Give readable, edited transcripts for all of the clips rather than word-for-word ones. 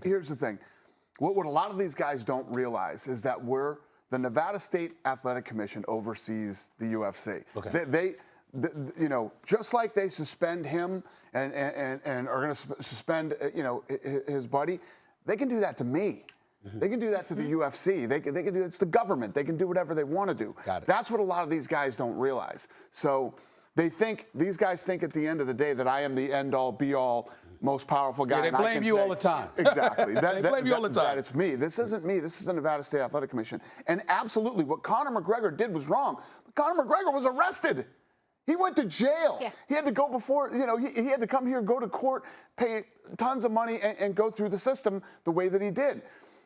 Here's the thing. What a lot of these guys don't realize is that the Nevada State Athletic Commission oversees the UFC. Okay. Just like they suspend him and are going to suspend, his buddy, they can do that to me. They can do that to the UFC. They can do it's the government. They can do whatever they want to do. Got it. That's what a lot of these guys don't realize. So these guys think at the end of the day that I am the end all be all most powerful guy. Yeah, they blame you all the time. Exactly. They blame you all the time. That it's me. This isn't me. This is the Nevada State Athletic Commission. And absolutely, what Conor McGregor did was wrong. But Conor McGregor was arrested. He went to jail. Yeah. He had to go before, he had to come here, go to court, pay tons of money, and go through the system the way that he did.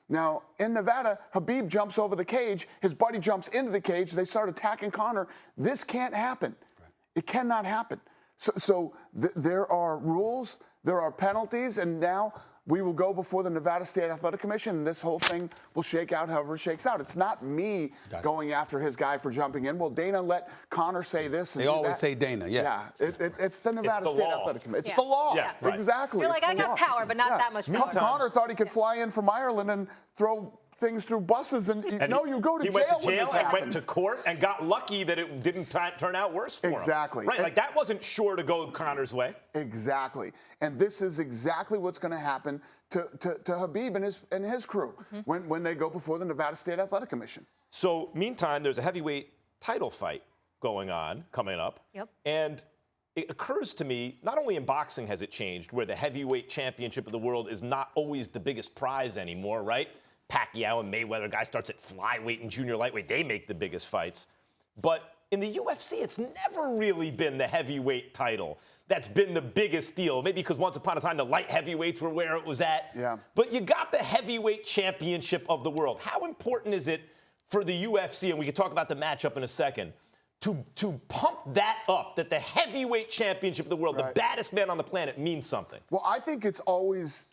Now, in Nevada, Khabib jumps over the cage. His buddy jumps into the cage. They start attacking Conor. This can't happen. Right. It cannot happen. So there are rules, there are penalties, and now we will go before the Nevada State Athletic Commission, and this whole thing will shake out however it shakes out. It's not me going after his guy for jumping in. Well, Dana let Conor say this. And they always say Dana, yeah. Yeah, it's the Nevada State Athletic Commission. It's the law. Yeah, right. Exactly. You're like, I got power, but not that much power. Conor thought he could fly in from Ireland and throw things through buses, and you go to jail. He went to jail and went to court and got lucky that it didn't turn out worse for him. Exactly. Right, like that wasn't sure to go Conor's way. Exactly. And this is exactly what's going to happen to Khabib and his crew when they go before the Nevada State Athletic Commission. So, meantime, there's a heavyweight title fight coming up. Yep. And it occurs to me, not only in boxing has it changed, where the heavyweight championship of the world is not always the biggest prize anymore, right? Pacquiao and Mayweather, guy starts at flyweight and junior lightweight, they make the biggest fights. But in the UFC, it's never really been the heavyweight title that's been the biggest deal. Maybe because once upon a time, the light heavyweights were where it was at. Yeah. But you got the heavyweight championship of the world. How important is it for the UFC, and we can talk about the matchup in a second, to pump that up, that the heavyweight championship of the world, the baddest man on the planet, means something? Well, I think it always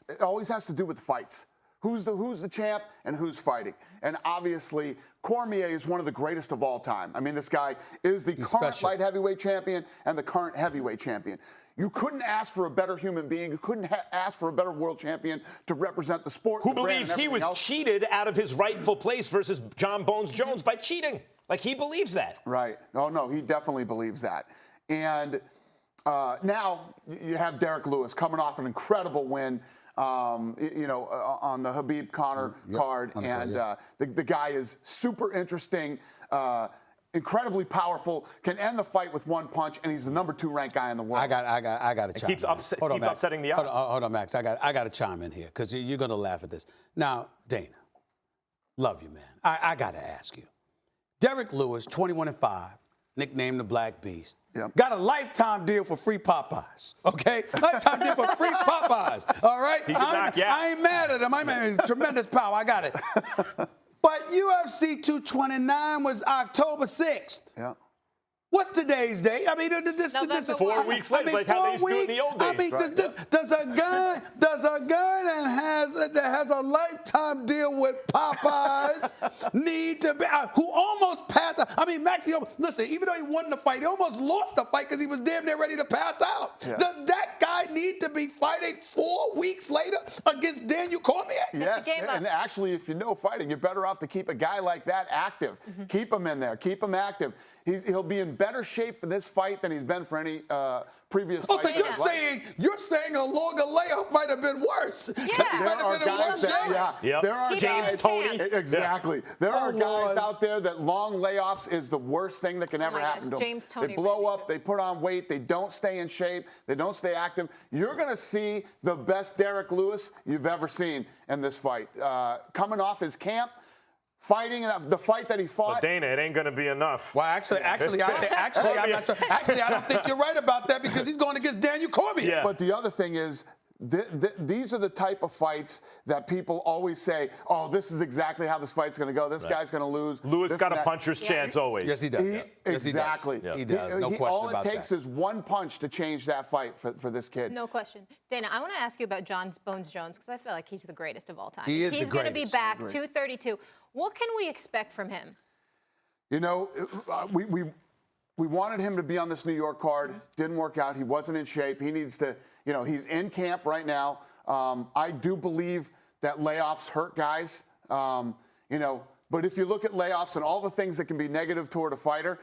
has to do with the fights. Who's the champ and who's fighting? And obviously, Cormier is one of the greatest of all time. I mean, this guy is the current light heavyweight champion and the current heavyweight champion. You couldn't ask for a better human being. You couldn't ask for a better world champion to represent the sport. Who believes he was cheated out of his rightful place versus John Bones Jones by cheating? Like, he believes that. Right. Oh, no, he definitely believes that. And now you have Derrick Lewis coming off an incredible win. On the Khabib Conor card, and the guy is super interesting, incredibly powerful, can end the fight with one punch, and he's the number 2 ranked guy in the world. I got to chime in. Keeps upsetting the odds. Hold on, Max. I got to chime in here because you're going to laugh at this. Now, Dana, love you, man. I got to ask you. Derrick Lewis, 21-5, nicknamed the Black Beast. Yep. Got a lifetime deal for free Popeyes, okay? Lifetime deal for free Popeyes, all right? I ain't mad at him. I mean, tremendous power. I got it. But UFC 229 was October 6th. Yeah. What's today's date? I mean, this is 4 weeks later, like how they used to do it in the old days. I mean, does a guy that has a lifetime deal with Popeyes need to be who almost passed out? I mean, Max, listen, even though he won the fight, he almost lost the fight because he was damn near ready to pass out. Yeah. Does that guy need to be fighting 4 weeks later against Daniel Cormier? Yes, and actually, if you know fighting, you're better off to keep a guy like that active. Keep him in there. Keep him active. He'll be in better shape for this fight than he's been for any previous fight. So you're saying a longer layoff might have been worse. Yeah. There are guys there are James guys, Toney. Exactly. There are guys out there that long layoffs is the worst thing that can ever happen to them. James Toney they blow up, they put on weight, they don't stay in shape, they don't stay active. You're going to see the best Derrick Lewis you've ever seen in this fight. Coming off his camp, fighting the fight that he fought. But Dana, it ain't going to be enough. Well, actually, I'm not sure. Actually, I don't think you're right about that because he's going against Daniel Cormier. Yeah. But the other thing is, these are the type of fights that people always say, oh, this is exactly how this fight's going to go. This guy's going to lose. Lewis got a puncher's chance always. Yes, he does. Exactly. He does. No question all about it takes that. is one punch to change that fight for this kid. No question. Dana, I want to ask you about John Bones Jones because I feel like he's the greatest of all time. He is the greatest. He's going to be back, 232. What can we expect from him? You know, We wanted him to be on this New York card. Didn't work out. He wasn't in shape. He needs to, he's in camp right now. I do believe that layoffs hurt guys, but if you look at layoffs and all the things that can be negative toward a fighter,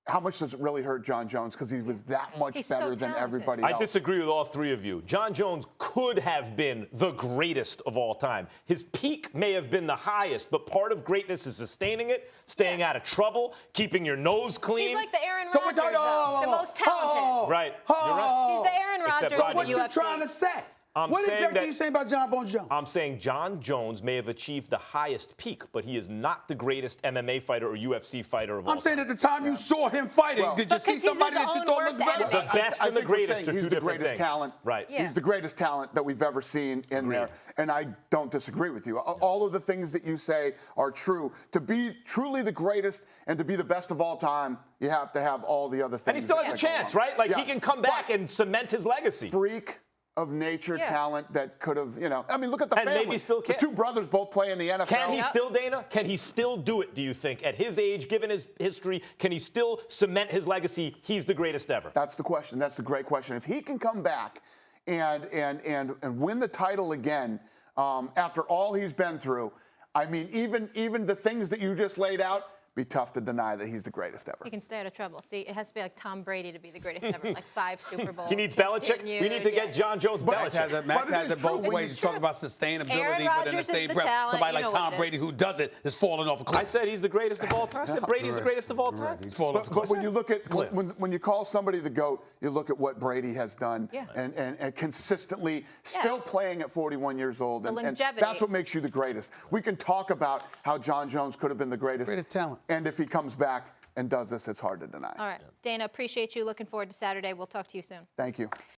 how much does it really hurt John Jones? Because he was that much better than everybody else. I disagree with all three of you. John Jones could have been the greatest of all time. His peak may have been the highest, but part of greatness is sustaining it, staying out of trouble, keeping your nose clean. He's like the Aaron Rodgers, the most talented. Right. You're right. He's the Aaron Rodgers of the What UFC. you trying to say? What exactly are you saying about John Bones Jones? I'm saying John Jones may have achieved the highest peak, but he is not the greatest MMA fighter or UFC fighter of all time. I'm saying at the time you saw him fighting, did you see somebody that you thought looked better? The best and the greatest are two different things. Talent. Right. Yeah. He's the greatest talent that we've ever seen in there, and I don't disagree with you. All of the things that you say are true. To be truly the greatest and to be the best of all time, you have to have all the other things. And he still has a chance, right? Like he can come back and cement his legacy. Freak of nature talent that could have, I mean, look at the family. And maybe still can. The two brothers both play in the NFL. Can he still, Dana? Can he still do it, do you think? At his age, given his history, can he still cement his legacy? He's the greatest ever. That's the question. That's the great question. If he can come back and win the title again after all he's been through, I mean, even the things that you just laid out, be tough to deny that he's the greatest ever. He can stay out of trouble. See, it has to be like Tom Brady to be the greatest ever, like 5 Super Bowls. He needs Belichick. We need to get John Jones Belichick. Max has it both ways. You talk about sustainability, but in the same breath, somebody like Tom Brady who does it is falling off a cliff. I said he's the greatest of all time. I said Brady's the greatest of all time. He's falling off a cliff. But when you look at when you call somebody the GOAT, you look at what Brady has done and consistently still playing at 41 years old. The and longevity. That's what makes you the greatest. We can talk about how John Jones could have been the greatest talent. And if he comes back and does this, it's hard to deny. All right. Dana, appreciate you. Looking forward to Saturday. We'll talk to you soon. Thank you.